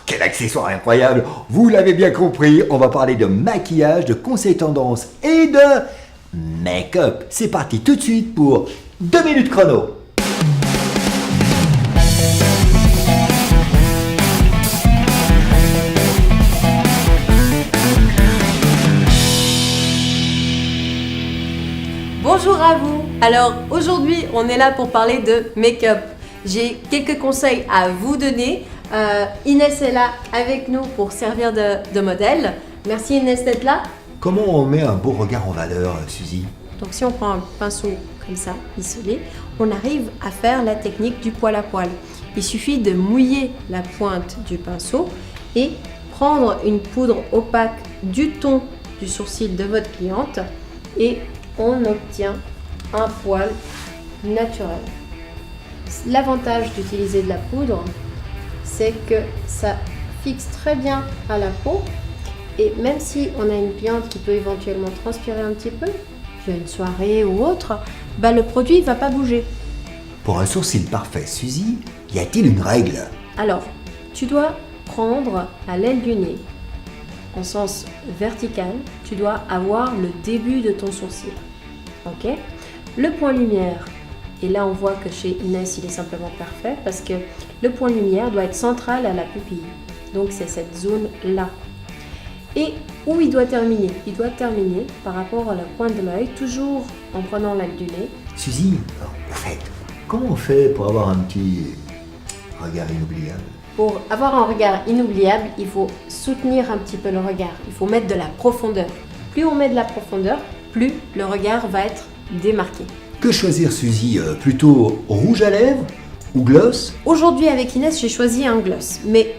Quel accessoire incroyable! Vous l'avez bien compris, on va parler de maquillage, de conseils tendance et de make-up. C'est parti tout de suite pour 2 minutes chrono. Bonjour à vous. Alors aujourd'hui on est là pour parler de make-up. J'ai quelques conseils à vous donner. Inès est là avec nous pour servir de modèle. Merci Inès d'être là. Comment on met un beau regard en valeur, Suzy? Donc si on prend un pinceau comme ça, isolé, on arrive à faire la technique du poil à poil. Il suffit de mouiller la pointe du pinceau et prendre une poudre opaque du ton du sourcil de votre cliente et on obtient un poil naturel. L'avantage d'utiliser de la poudre, c'est que ça fixe très bien à la peau et même si on a une cliente qui peut éventuellement transpirer un petit peu, via une soirée ou autre, le produit ne va pas bouger. Pour un sourcil parfait, Suzy, y a-t-il une règle? Alors, tu dois prendre à l'aile du nez, en sens vertical, tu dois avoir le début de ton sourcil. Ok? Le point lumière, et là on voit que chez Inès il est simplement parfait parce que le point lumière doit être central à la pupille. Donc c'est cette zone là. Et où il doit terminer? Il doit terminer par rapport à la pointe de l'œil, toujours en prenant l'aile du nez. Suzy, au fait, comment on fait pour avoir un petit regard inoubliable? Pour avoir un regard inoubliable, il faut soutenir un petit peu le regard. Il faut mettre de la profondeur. Plus on met de la profondeur, plus le regard va être démarqué. Que choisir, Suzy? Plutôt rouge à lèvres ou gloss? Aujourd'hui avec Inès, j'ai choisi un gloss. Mais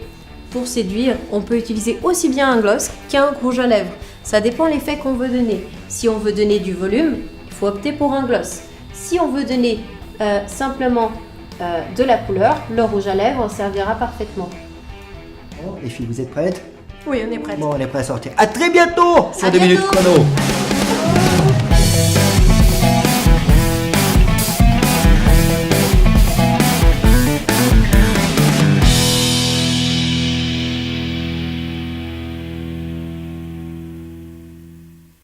pour séduire, on peut utiliser aussi bien un gloss qu'un rouge à lèvres. Ça dépend l'effet qu'on veut donner. Si on veut donner du volume, il faut opter pour un gloss. Si on veut donner simplement de la couleur, le rouge à lèvres servira parfaitement. Bon, les filles, vous êtes prêtes? Oui, on est prêts. Bon, on est prêts à sortir. À très bientôt sur À 2 minutes bientôt. chrono.